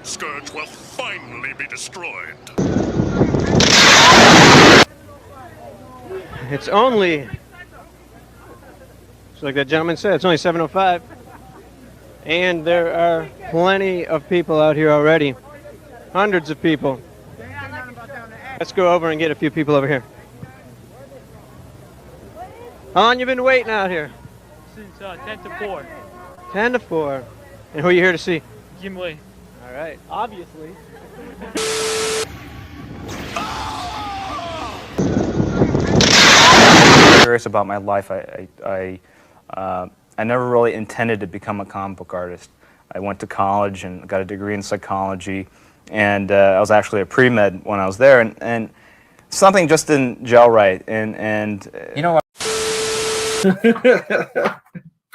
Scourge will finally be destroyed. It's only, just like that gentleman said, it's only 7:05. And there are plenty of people out here already. Hundreds of people. Let's go over and get a few people over here. How long you been waiting out here? Since 10 to 4. 10 to 4. And who are you here to see? Gimli. All right. Obviously. Curious about my life. I never really intended to become a comic book artist. I went to college and got a degree in psychology, and I was actually a pre-med when I was there, and something just didn't gel right. And you know what?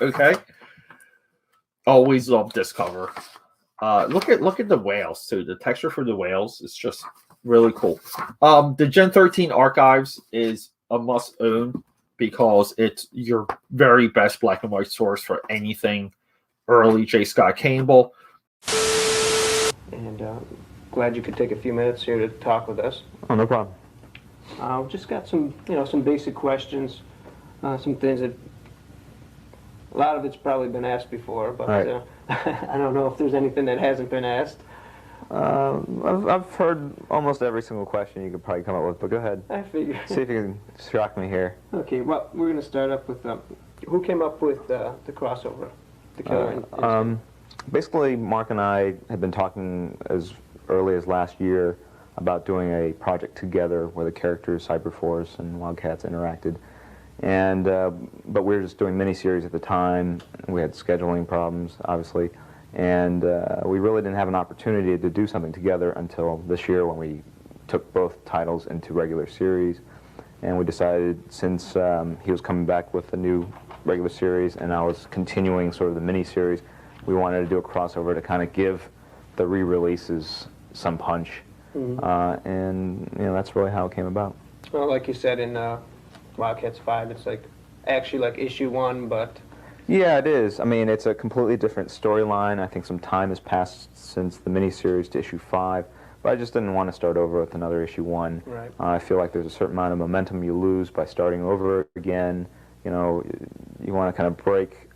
Okay. Always love this cover. Look at the whales too. The texture for the whales is just really cool. The Gen 13 Archives is a must own because it's your very best black and white source for anything early J. Scott Campbell. And glad you could take a few minutes here to talk with us. Oh, no problem. Just got some, some basic questions, some things that a lot of it's probably been asked before, but right. I don't know if there's anything that hasn't been asked. I've heard almost every single question you could probably come up with, but go ahead. I figure. See if you can shock me here. Okay, well, we're going to start up with who came up with the crossover, the killer instinct? Basically, Mark and I had been talking as early as last year about doing a project together where the characters Cyberforce and Wildcats interacted. And but we were just doing miniseries at the time. We had scheduling problems, obviously, and we really didn't have an opportunity to do something together until this year when we took both titles into regular series. And we decided, since he was coming back with a new regular series and I was continuing sort of the miniseries, we wanted to do a crossover to kind of give the re-releases some punch. Mm-hmm. And that's really how it came about. Well, like you said in Wildcats 5, it's actually like issue 1, but... Yeah, it is. I mean, it's a completely different storyline. I think some time has passed since the miniseries to issue 5, but I just didn't want to start over with another issue 1. Right. I feel like there's a certain amount of momentum you lose by starting over again. You want to kind of break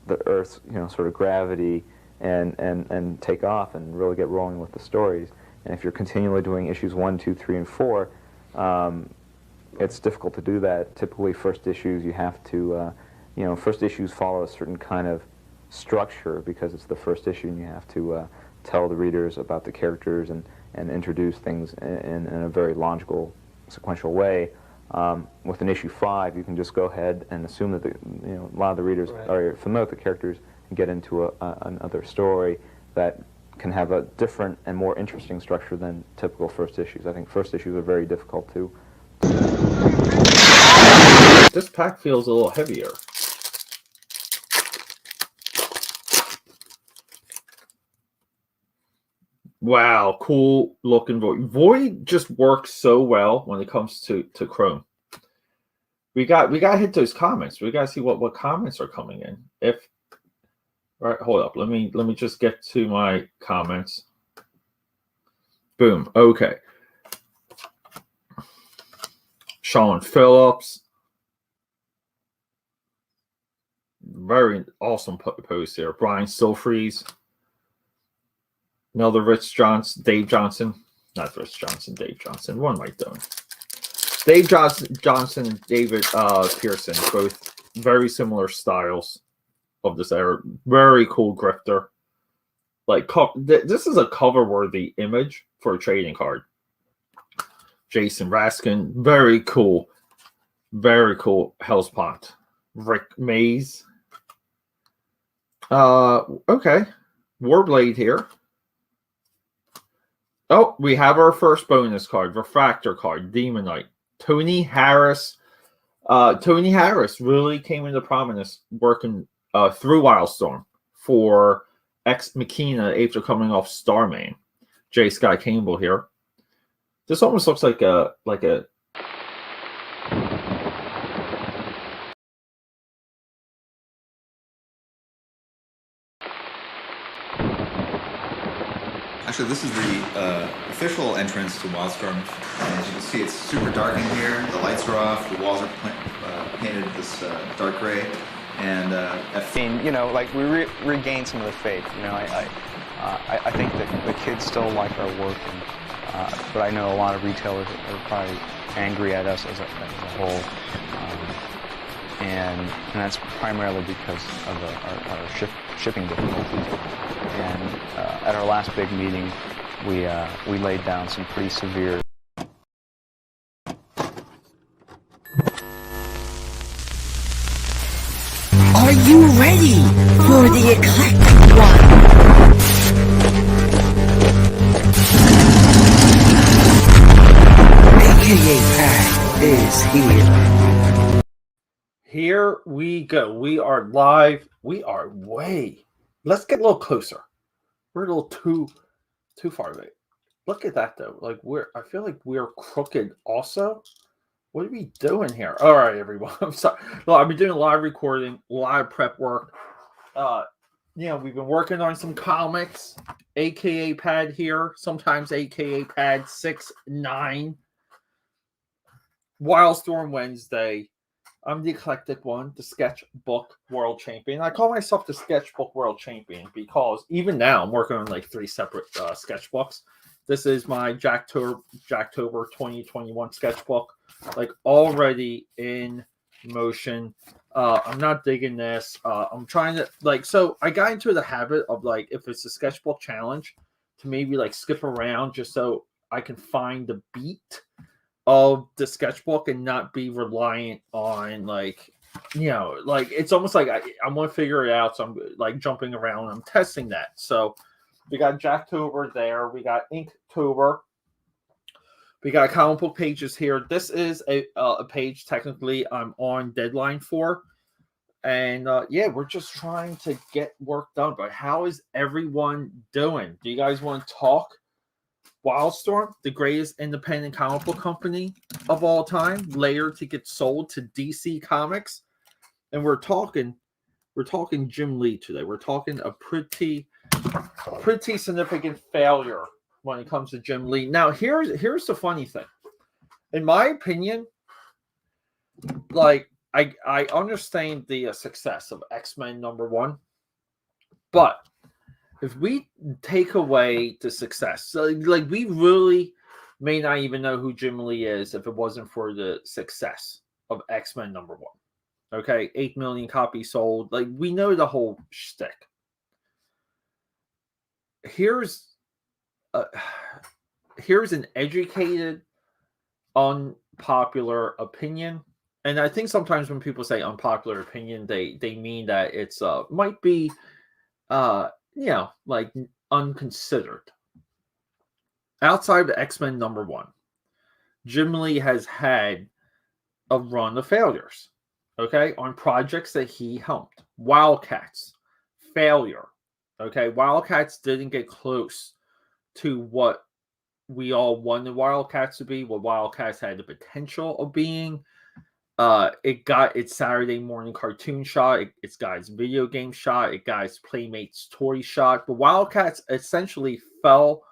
the Earth's, sort of gravity and take off and really get rolling with the stories. And if you're continually doing issues 1, 2, 3, and 4, it's difficult to do that. Typically, first issues you have to, first issues follow a certain kind of structure because it's the first issue, and you have to tell the readers about the characters and introduce things in a very logical, sequential way. With an issue 5, you can just go ahead and assume that a lot of the readers right. are familiar with the characters and get into another story that can have a different and more interesting structure than typical first issues. I think first issues are very difficult too. This pack feels a little heavier. Wow, cool looking Void. Void just works so well when it comes to Chrome. We got to hit those comments. We got to see what comments are coming in. All right, hold up. Let me just get to my comments. Boom. Okay. Sean Phillips. Very awesome post here. Brian Silfries. Another Rich Johnson, Dave Johnson. Not Rich Johnson, Dave Johnson. What am I doing? Dave Johnson and David Pearson. Both very similar styles of this era. Very cool grifter. This is a cover-worthy image for a trading card. Jason Raskin. Very cool. Very cool. Hellspot. Rick Mays. Okay. Warblade here. Oh, we have our first bonus card, Refractor card, Demonite. Tony Harris. Tony Harris really came into prominence working through Wildstorm for Ex Machina after coming off Starman. J. Scott Campbell here. This almost looks like a Actually, this is the official entrance to Wildstorm. And as you can see, it's super dark in here. The lights are off. The walls are painted this dark gray. And like we regained some of the faith. I think that the kids still like our work, but I know a lot of retailers are probably angry at us as a whole, and that's primarily because of our shipping difficulties. And at our last big meeting, we laid down some pretty severe. Are you ready for the eclectic one? AKA Pat is here. Here we go. We are live. We are way. Let's get a little closer. We're a little too far away. Look at that though. Like I feel like we're crooked also. What are we doing here? All right, everyone. I'm sorry. Well, I've been doing a lot of recording, a lot of prep work. We've been working on some comics. AKA Pad here, sometimes AKA Pad 6-9. Wildstorm Wednesday. I'm the eclectic one, the sketchbook world champion. I call myself the sketchbook world champion because even now I'm working on like 3 separate sketchbooks. This is my Jacktober 2021 sketchbook, like already in motion. I'm not digging this. I'm trying to so I got into the habit of like, if it's a sketchbook challenge, to maybe like skip around just so I can find the beat of the sketchbook and not be reliant on it's almost like I want to figure it out. So I'm like jumping around. I'm testing that. So we got Jacktober there. We got Inktober. We got comic book pages here. This is a page technically I'm on deadline for. And we're just trying to get work done. But how is everyone doing? Do you guys want to talk? Wildstorm, the greatest independent comic book company of all time, later to get sold to DC Comics. And we're talking Jim Lee today. We're talking a pretty significant failure when it comes to Jim Lee. Now, here's the funny thing. In my opinion, like I understand the success of X-Men #1, but if we take away the success, so like we really may not even know who Jim Lee is if it wasn't for the success of X-Men #1. Okay, 8 million copies sold. Like we know the whole shtick. Here's an educated, unpopular opinion. And I think sometimes when people say unpopular opinion, they mean that it's might be like unconsidered. Outside of X-Men #1, Jim Lee has had a run of failures. Okay, on projects that he helped. Wildcats, failure. Okay, Wildcats didn't get close to what we all wanted Wildcats to be, what Wildcats had the potential of being. It got its Saturday morning cartoon shot, it's got its video game shot, it got its Playmates toy shot, but Wildcats essentially fell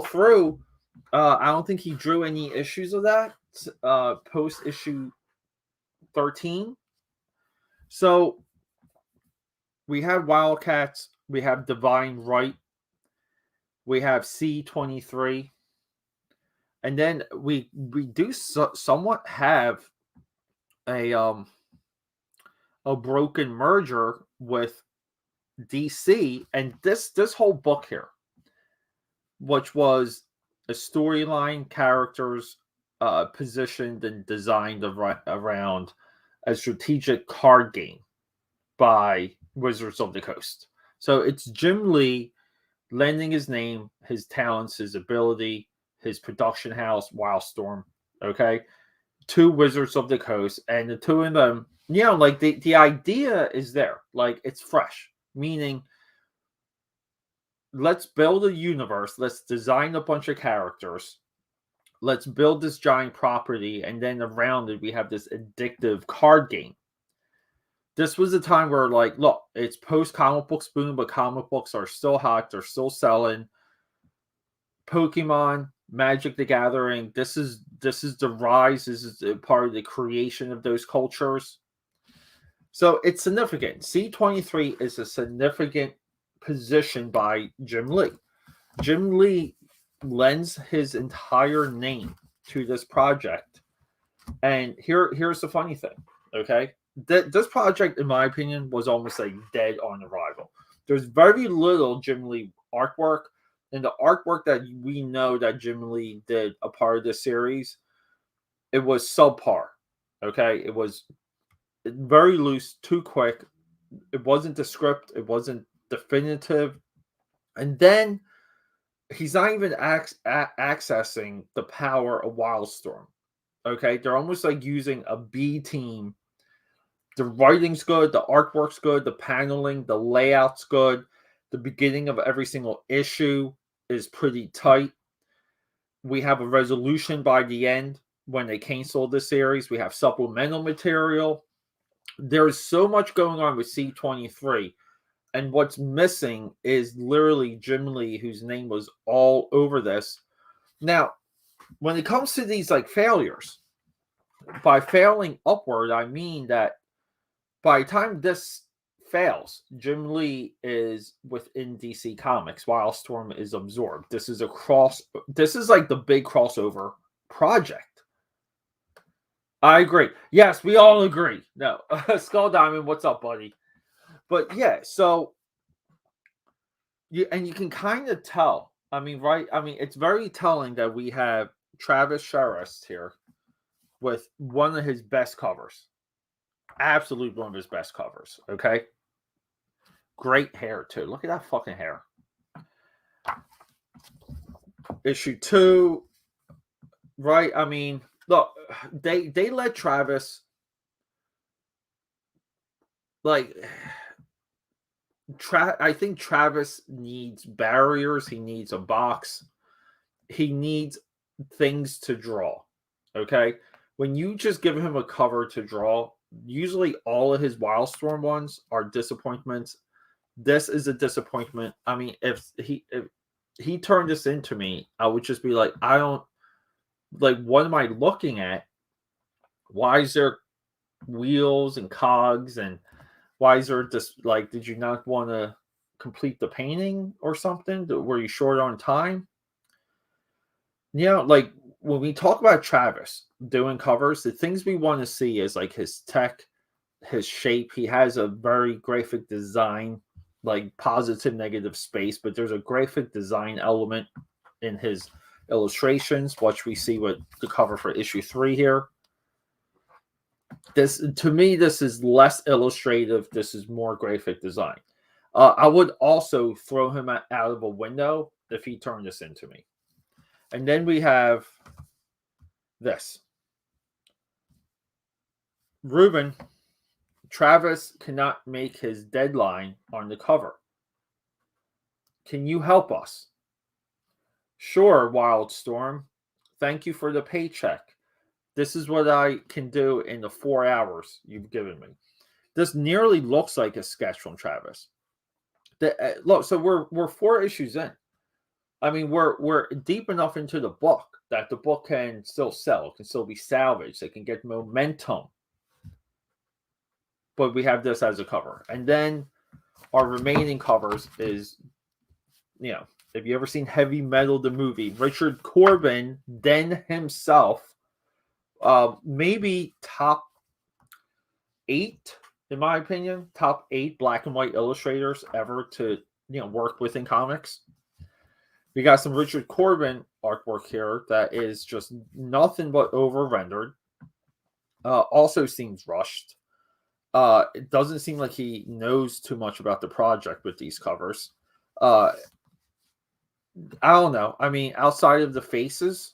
through. I don't think he drew any issues of that post issue 13. So we have Wildcats, we have Divine Right, we have C-23, and then we do somewhat have a broken merger with DC, and this whole book here, which was a storyline, characters positioned and designed around a strategic card game by Wizards of the Coast. So it's Jim Lee lending his name, his talents, his ability, his production house, Wildstorm, okay, to Wizards of the Coast, and the two of them, like the idea is there, like it's fresh, meaning let's build a universe, let's design a bunch of characters, let's build this giant property, and then around it we have this addictive card game. This was a time where, like, look, it's post comic books boom, but comic books are still hot, they're still selling. Pokemon, Magic the Gathering. This is the rise. This is a part of the creation of those cultures. So it's significant. C-23 is a significant position by Jim Lee. Jim Lee lends his entire name to this project. And here's the funny thing, okay? This project, in my opinion, was almost like dead on arrival. There's very little Jim Lee artwork. And the artwork that we know that Jim Lee did a part of this series, it was subpar, okay? It was very loose, too quick. It wasn't the script. It wasn't definitive. And then he's not even accessing the power of Wildstorm. Okay, they're almost like using a B team. The writing's good, the artwork's good, the paneling, the layout's good. The beginning of every single issue is pretty tight. We have a resolution by the end when they canceled the series. We have supplemental material. There's so much going on with C-23. And what's missing is literally Jim Lee, whose name was all over this. Now, when it comes to these like failures, by failing upward, I mean that by the time this fails, Jim Lee is within DC Comics. Wildstorm is absorbed. This is like the big crossover project. I agree. Yes, we all agree. No, Skull Diamond, what's up, buddy? But yeah, so you can kind of tell. I mean, right? I mean, it's very telling that we have Travis Charest here with one of his best covers. Absolutely one of his best covers. Okay. Great hair, too. Look at that fucking hair. Issue 2. Right? I mean, look, they let Travis, like, I think Travis needs barriers. He needs a box. He needs things to draw. Okay? When you just give him a cover to draw, usually all of his Wildstorm ones are disappointments. This is a disappointment. I mean, if he turned this into me, I would just be like, I don't, like, what am I looking at? Why is there wheels and cogs, and why is there this, like, did you not want to complete the painting or something? Were you short on time? You know, like, when we talk about Travis doing covers, the things we want to see is like his tech, his shape. He has a very graphic design, like positive, negative space, but there's a graphic design element in his illustrations, which we see with the cover for issue 3 here. This, to me, this is less illustrative. This is more graphic design. I would also throw him out of a window if he turned this into me. And then we have this. Ruben, Travis cannot make his deadline on the cover. Can you help us? Sure, Wildstorm. Thank you for the paycheck. This is what I can do in the 4 hours you've given me. This nearly looks like a sketch from Travis. Look, so we're 4 issues in. I mean, we're deep enough into the book that the book can still sell, can still be salvaged. It can get momentum. But we have this as a cover. And then our remaining covers is, you know, if you ever seen Heavy Metal, the movie, Richard Corbin, then himself, maybe top 8, in my opinion, top 8 black and white illustrators ever to, you know, work within comics. We got some Richard Corbin artwork here that is just nothing but over-rendered. Also seems rushed. It doesn't seem like he knows too much about the project with these covers. I don't know. I mean, outside of the faces,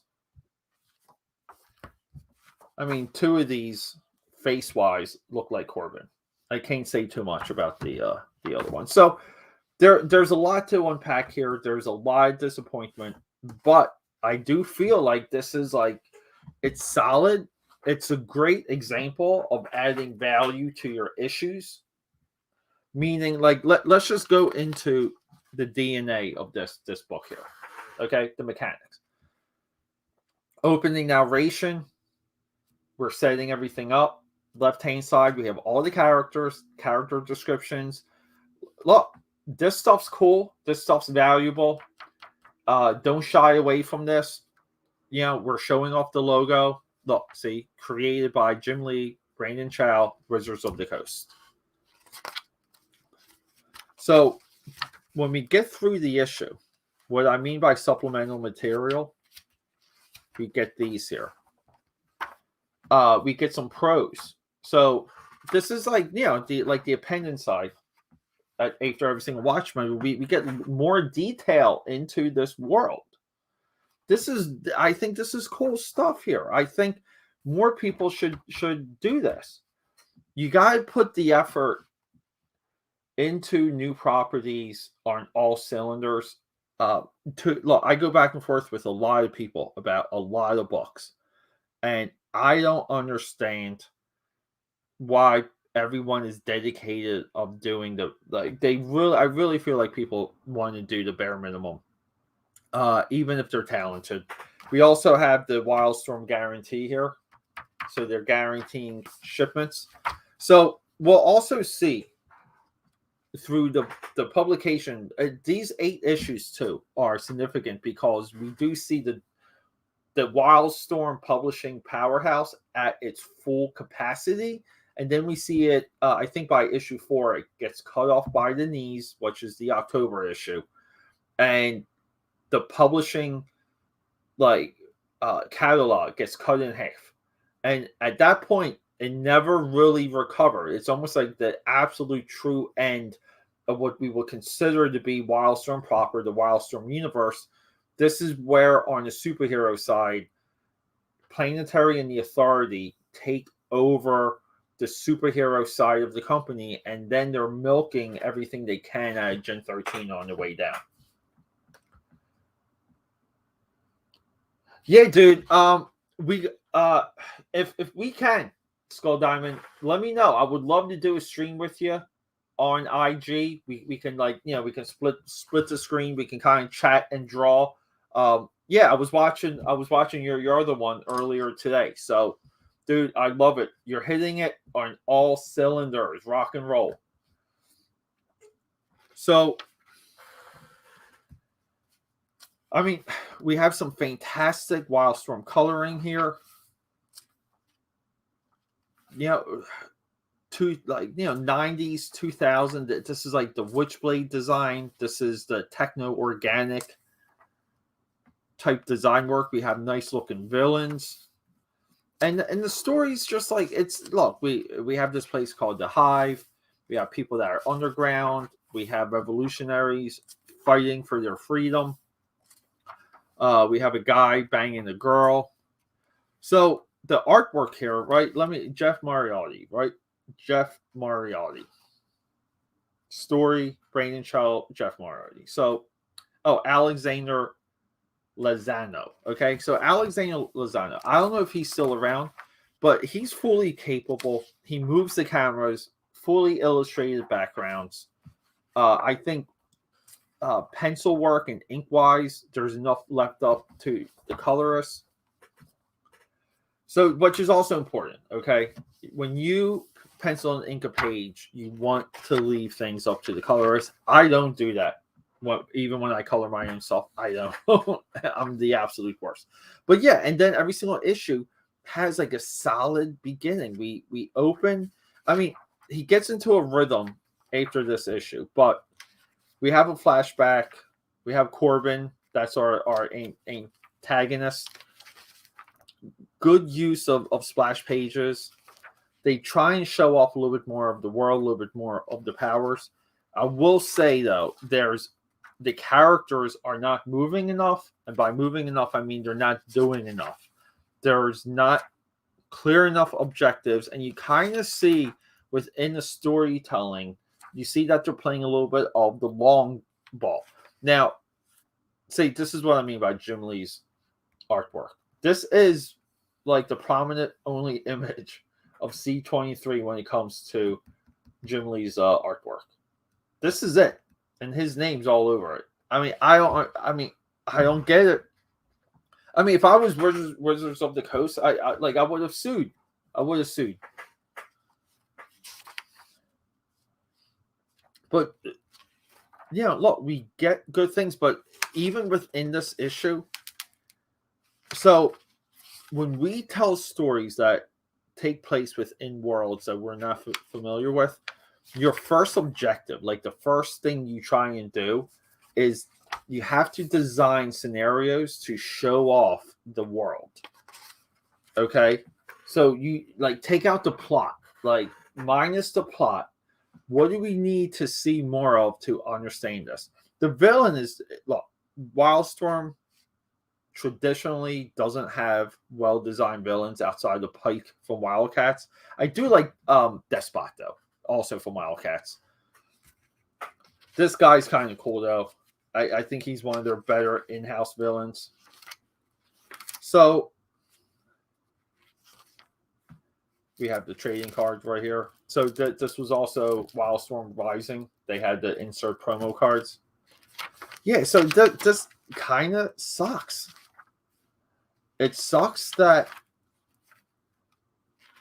I mean, 2 of these face-wise look like Corbin. I can't say too much about the other one. So there's a lot to unpack here. There's a lot of disappointment, but I do feel like this is like, it's solid. It's a great example of adding value to your issues. Meaning, like, let's just go into the DNA of this book here. Okay, the mechanics. Opening narration. We're setting everything up. Left-hand side, we have all the characters, character descriptions. Look, this stuff's cool. This stuff's valuable. Don't shy away from this. You know, we're showing off the logo. Look, see, created by Jim Lee, Brandon Chow, Wizards of the Coast. So when we get through the issue, what I mean by supplemental material, we get these here. We get some prose. So this is like, you know, the appendix side. After every single Watchmen, we get more detail into this world. I think this is cool stuff here. I think more people should do this. You got to put the effort into new properties on all cylinders. Look, I go back and forth with a lot of people about a lot of books, and I don't understand why everyone is dedicated of doing I really feel like people want to do the bare minimum, even if they're talented. We also have the Wildstorm guarantee here, so they're guaranteeing shipments. So we'll also see through the publication, these 8 issues too are significant because we do see the Wildstorm publishing powerhouse at its full capacity. And then we see it, I think by issue 4, it gets cut off by the knees, which is the October issue. And the publishing catalog gets cut in half. And at that point, it never really recovered. It's almost like the absolute true end of what we would consider to be Wildstorm proper, the Wildstorm universe. This is where, on the superhero side, Planetary and the Authority take over the superhero side of the company, and then they're milking everything they can out of Gen 13 on the way down. Yeah, dude. We if we can, Skull Diamond, let me know. I would love to do a stream with you on IG. We can we can split the screen. We can kind of chat and draw. Yeah, I was watching your other one earlier today. So, dude, I love it. You're hitting it on all cylinders. Rock and roll. So, I mean, we have some fantastic Wildstorm coloring here. You know, 90s, 2000. This is like the Witchblade design. This is the techno organic type design work. We have nice looking villains, and the story's just like we have this place called the Hive. We have people that are underground. We have revolutionaries fighting for their freedom. We have a guy banging a girl. So the artwork here, right? Jeff Mariotti, right? Jeff Mariotti. Story, Brandon Child, Jeff Mariotti. So, Alexander Lozano. Okay, so Alexander Lozano. I don't know if he's still around, but he's fully capable. He moves the cameras, fully illustrated backgrounds. I think pencil work and ink wise, there's enough left up to the colorist. So, which is also important, okay? When you pencil and ink a page, you want to leave things up to the colorist. I don't do that. Even when I color my own stuff, I don't. I'm the absolute worst. But yeah, and then every single issue has like a solid beginning. We open. I mean, he gets into a rhythm after this issue, but we have a flashback. We have Corbin. That's our antagonist. Good use of splash pages. They try and show off a little bit more of the world, a little bit more of the powers. I will say, though, the characters are not moving enough. And by moving enough, I mean they're not doing enough. There's not clear enough objectives. And you kind of see within the storytelling, you see that they're playing a little bit of the long ball. Now, this is what I mean by Jim Lee's artwork. This is like the prominent only image of C-23 when it comes to Jim Lee's artwork. This is it. And his name's all over it. I mean, I don't get it. I mean, if I was Wizards of the Coast, I would have sued. I would have sued. But yeah, look, we get good things, but even within this issue, so when we tell stories that take place within worlds that we're not familiar with, your first objective, like the first thing you try and do, is you have to design scenarios to show off the world. Okay? So you like take out the plot, like minus the plot. What do we need to see more of to understand this? The villain is, look, Wildstorm traditionally doesn't have well-designed villains outside of Pike from Wildcats. I do like Despot, though, also from Wildcats. This guy's kind of cool, though. I think he's one of their better in-house villains. So we have the trading cards right here. So this was also Wildstorm Rising. They had the insert promo cards. Yeah, so this kind of sucks. It sucks that,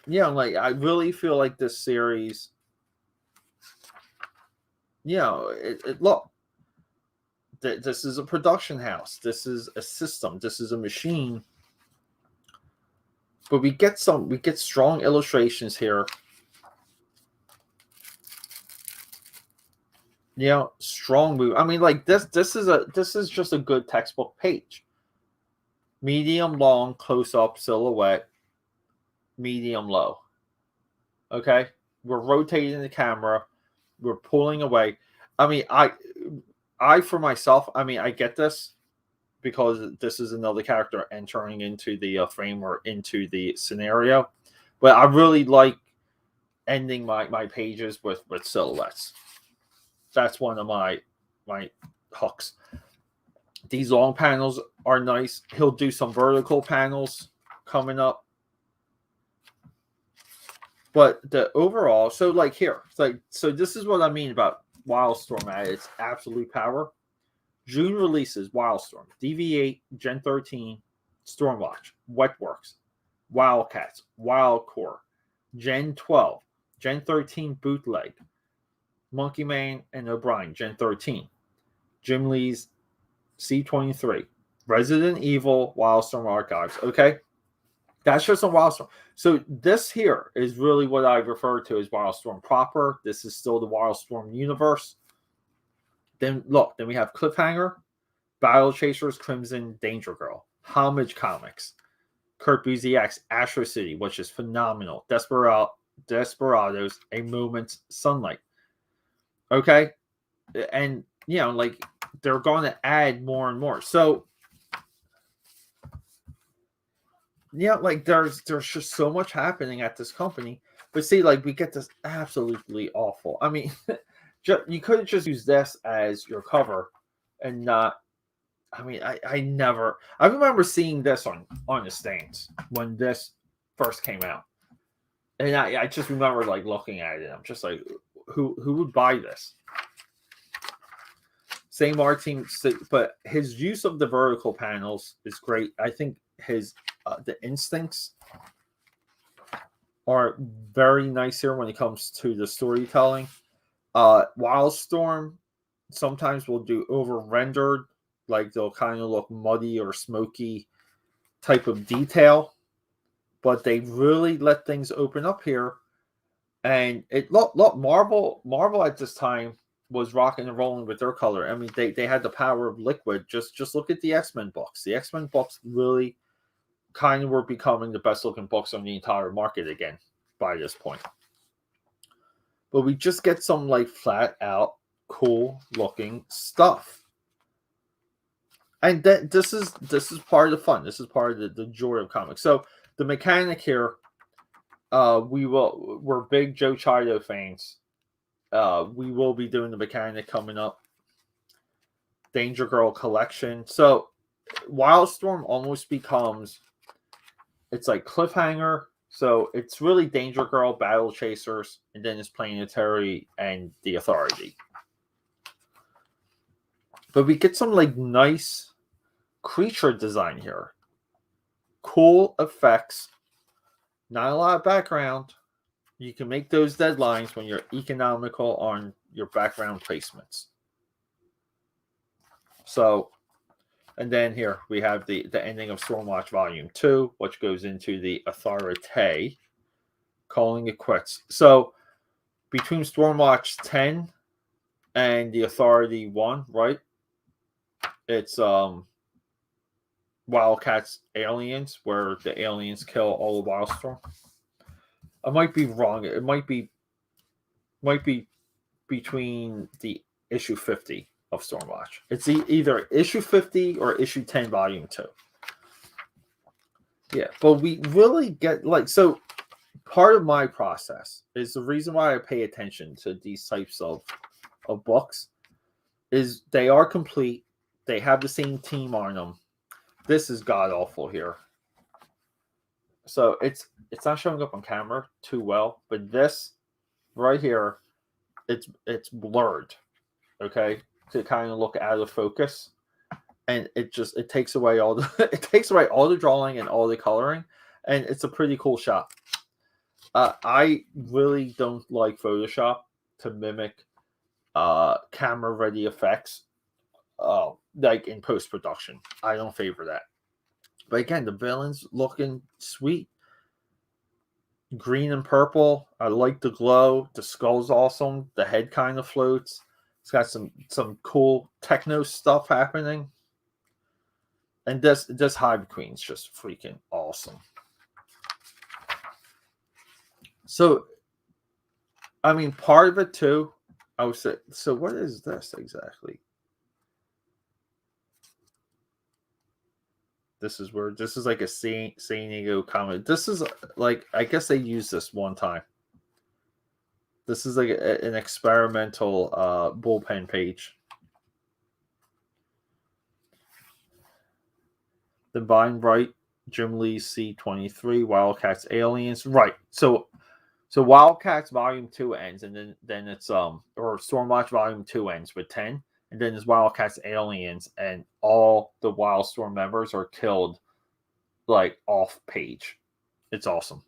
like, I really feel like this series, look, this is a production house. This is a system. This is a machine. But we get strong illustrations here. Strong move. I mean, like this is just a good textbook page. Medium long close up silhouette, medium low. Okay? We're rotating the camera, we're pulling away. I mean, I for myself, I mean, I get this because this is another character entering into the frame or into the scenario. But I really like ending my pages with silhouettes. That's one of my hooks. These long panels are nice. He'll do some vertical panels coming up. But the overall, so like here, so this is what I mean about Wildstorm at its absolute power. June releases Wildstorm, DV8, Gen 13, Stormwatch, Wetworks, Wildcats, Wildcore, Gen 12, Gen 13 Bootleg, Monkey Man and O'Brien, Gen 13, Jim Lee's C-23, Resident Evil, Wildstorm Archives. Okay, that's just on Wildstorm. So this here is really what I refer to as Wildstorm proper. This is still the Wildstorm universe. Then we have Cliffhanger, Battle Chasers, Crimson, Danger Girl, Homage Comics, Kurt Busiek's Astro City, which is phenomenal. Desperados, A Moment's Sunlight. Okay, and like they're going to add more and more. So like there's just so much happening at this company. But see, like we get this absolutely awful. I mean, you could have just used this as your cover and not. I mean, I remember seeing this on the stands when this first came out, and I just remember like looking at it. I'm just like, who would buy this? Same art team, but his use of the vertical panels is great. I think his the instincts are very nice here when it comes to the storytelling. Wildstorm sometimes will do over rendered, like they'll kind of look muddy or smoky type of detail, but they really let things open up here. And it look Marvel at this time was rocking and rolling with their color. I mean, they had the power of liquid. Just look at the X-Men books. The X-Men books really kind of were becoming the best looking books on the entire market again by this point. But we just get some like flat out cool looking stuff. And this is part of the fun. This is part of the joy of comics. So the mechanic here, we're big Joe Chido fans. We will be doing the mechanic coming up. Danger Girl collection. So Wildstorm almost becomes, it's like Cliffhanger. So it's really Danger Girl, Battle Chasers, and then it's Planetary and the Authority. But we get some like nice creature design here. Cool effects. Not a lot of background. You can make those deadlines when you're economical on your background placements. So, and then here we have the ending of Stormwatch Volume 2, which goes into the Authority, calling it quits. So, between Stormwatch 10 and the Authority 1, right? It's Wildcats Aliens, where the aliens kill all of Wildstorm. I might be wrong. It might be between the issue 50 of Stormwatch. It's either issue 50 or issue 10, volume 2. Yeah, but we really get so part of my process is the reason why I pay attention to these types of books is they are complete. They have the same team on them. This is god awful here. So it's not showing up on camera too well, but this right here, it's blurred. Okay, to kind of look out of focus, and it takes away all the drawing and all the coloring, and it's a pretty cool shot. I really don't like Photoshop to mimic camera ready effects, like in post production. I don't favor that. But again, the villain's looking sweet. Green and purple. I like the glow. The skull's awesome. The head kind of floats. It's got some cool techno stuff happening. And this Hive Queen's just freaking awesome. So, I mean, part of it too, I would say, so what is this exactly? This is like a San Diego comic. This is like, I guess they used this one time. This is like an experimental bullpen page. Divine Right, Jim Lee's C-23, Wildcats Aliens. Right. So Wildcats Volume 2 ends, and then it's or Stormwatch Volume 2 ends with 10. And then there's Wildcats Aliens, and all the Wildstorm members are killed, like, off page. It's awesome.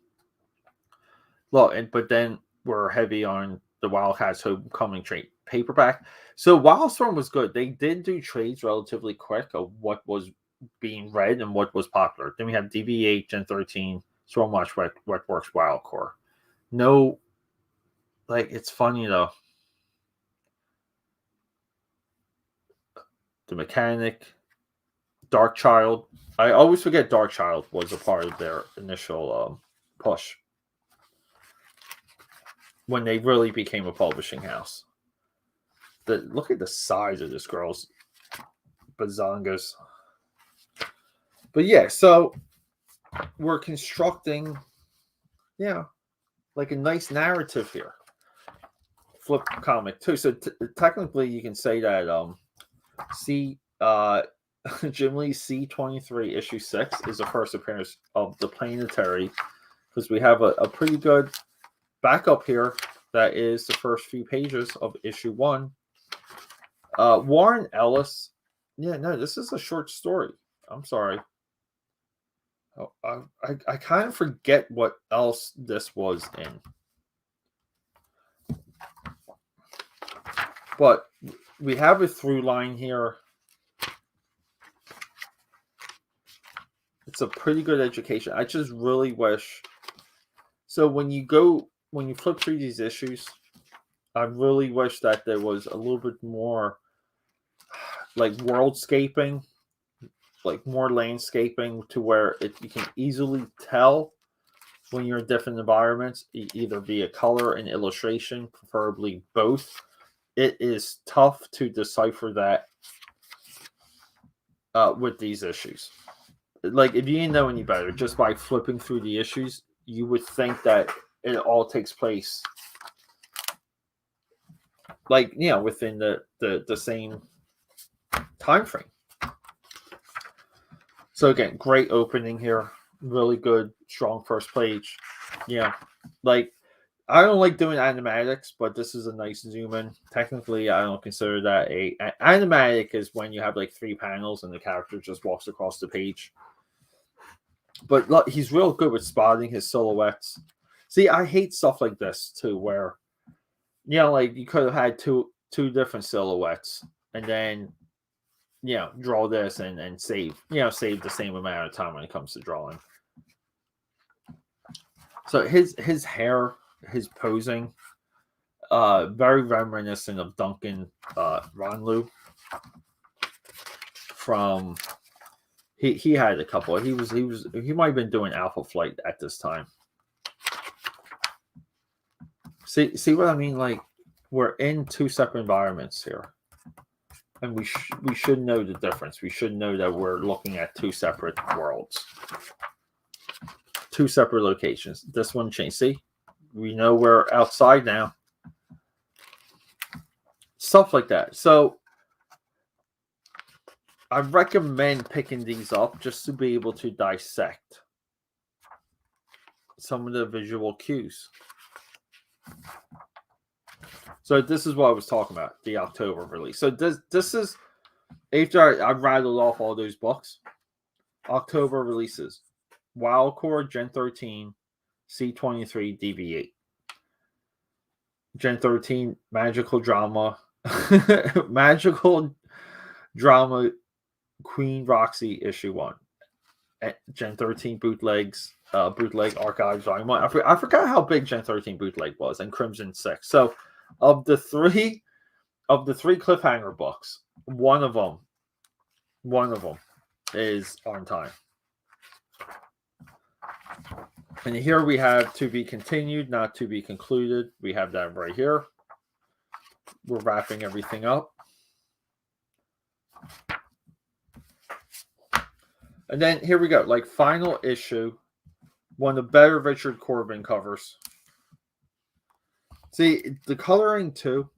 Look, but then we're heavy on the Wildcats Homecoming trade paperback. So Wildstorm was good. They did do trades relatively quick of what was being read and what was popular. Then we have DV8, Gen 13, Stormwatch, Wetworks, Wildcore. No, like, it's funny though. The Mechanic, Dark Child. I always forget Dark Child was a part of their initial push when they really became a publishing house. Look at the size of this girl's bazongas. But yeah, so we're constructing, like a nice narrative here. Flip comic too. So technically, you can say that Jim Lee's C-23 issue 6 is the first appearance of the Planetary, because we have a pretty good backup here that is the first few pages of issue 1. Warren Ellis. Yeah, no, this is a short story. I'm sorry. I kind of forget what else this was in. But we have a through line here. It's a pretty good education. I just really wish. So when you flip through these issues, I really wish that there was a little bit more like worldscaping, like more landscaping, to where you can easily tell when you're in different environments, either via color and illustration, preferably both. It is tough to decipher that with these issues. Like, if you didn't know any better, just by flipping through the issues, you would think that it all takes place, like, within the same time frame. So again, great opening here. Really good, strong first page. Yeah, like, I don't like doing animatics, but this is a nice zoom in. Technically, I don't consider that a animatic is when you have like 3 panels and the character just walks across the page. But look, he's real good with spotting his silhouettes. See, I hate stuff like this too, where like you could have had two different silhouettes and then draw this and save the same amount of time when it comes to drawing. So his hair, his posing, very reminiscent of Duncan Ronlu from he had a couple. He might have been doing Alpha Flight at this time. See what I mean? Like, we're in 2 separate environments here, and we should know the difference. We should know that we're looking at 2 separate worlds, 2 separate locations. This one changed. See, we know we're outside now. Stuff like that. So I recommend picking these up just to be able to dissect some of the visual cues. So this is what I was talking about, the October release. So this is, after I rattled off all those books, October releases: Wildcore Gen 13, C-23, DV8. Gen 13, Magical Drama, Magical Drama, Queen Roxy issue 1. Gen 13 bootlegs, bootleg archives volume 1. I forgot how big Gen 13 bootleg was, and Crimson 6. So of the three cliffhanger books, one of them is on time. And here we have to be continued, not to be concluded. We have that right here. We're wrapping everything up. And then here we go, like final issue, one of the better Richard Corbin covers. See, the coloring too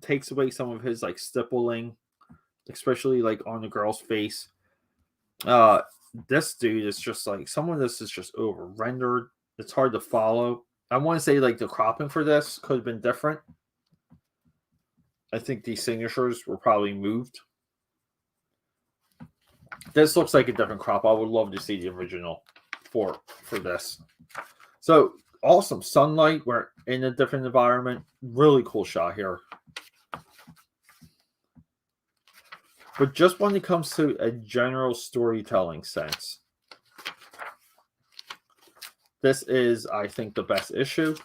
takes away some of his like stippling, especially like on the girl's face. This dude is just like, some of this is just over rendered. It's hard to follow. I want to say like the cropping for this could have been different. I think these signatures were probably moved. This looks like a different crop. I would love to see the original for this. So awesome sunlight. We're in a different environment. Really cool shot here. But just when it comes to a general storytelling sense, this is, I think, the best issue.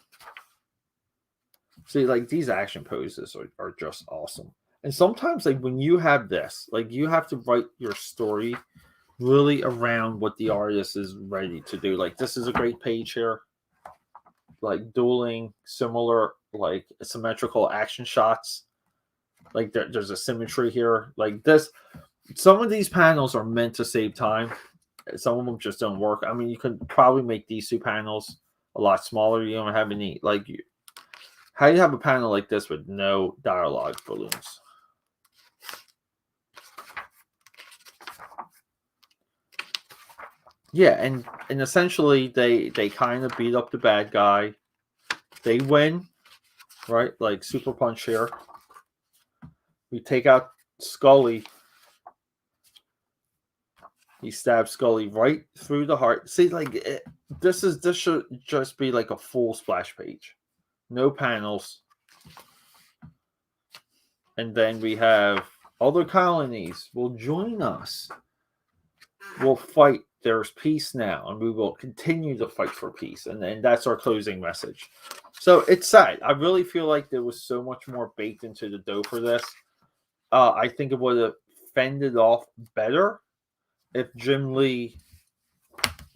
See, like, these action poses are just awesome. And sometimes, like, when you have this, like, you have to write your story really around what the artist is ready to do. Like, this is a great page here. Like, dueling, similar, like, symmetrical action shots. Like, there's a symmetry here. Like, this, some of these panels are meant to save time. Some of them just don't work. I mean, you could probably make these 2 panels a lot smaller. You don't have any, like, how do you have a panel like this with no dialogue balloons? Yeah, and essentially they kind of beat up the bad guy. They win, right? Like Super Punch here. We take out Scully. He stabs Scully right through the heart. See, like, this should just be like a full splash page. No panels. And then we have other colonies will join us. We'll fight. There's peace now, and we will continue to fight for peace. And that's our closing message. So it's sad. I really feel like there was so much more baked into the dough for this. I think it would have fended off better if Jim Lee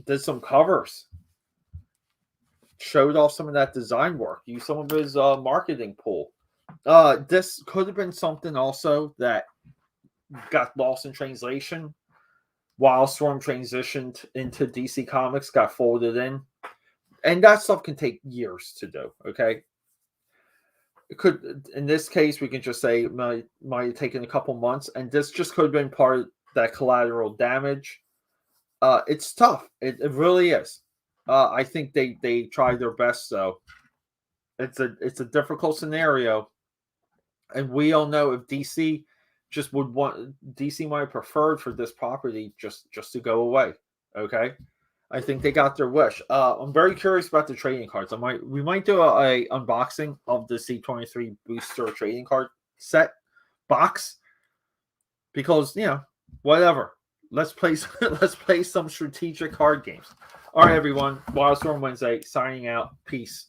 did some covers, showed off some of that design work, used some of his marketing pool. This could have been something also that got lost in translation. Wildstorm transitioned into DC Comics, got folded in. And that stuff can take years to do, okay? It could, in this case, we can just say it might have taken a couple months, and this just could have been part of that collateral damage. It's tough. It really is. I think they tried their best, though. it's a difficult scenario, and we all know if DC just would want DC might have preferred for this property just to go away. Okay, I think they got their wish. I'm very curious about the trading cards. We might do a unboxing of the C-23 booster trading card set box, because whatever. Let's play some strategic card games. All right, everyone. Wildstorm Wednesday signing out. Peace.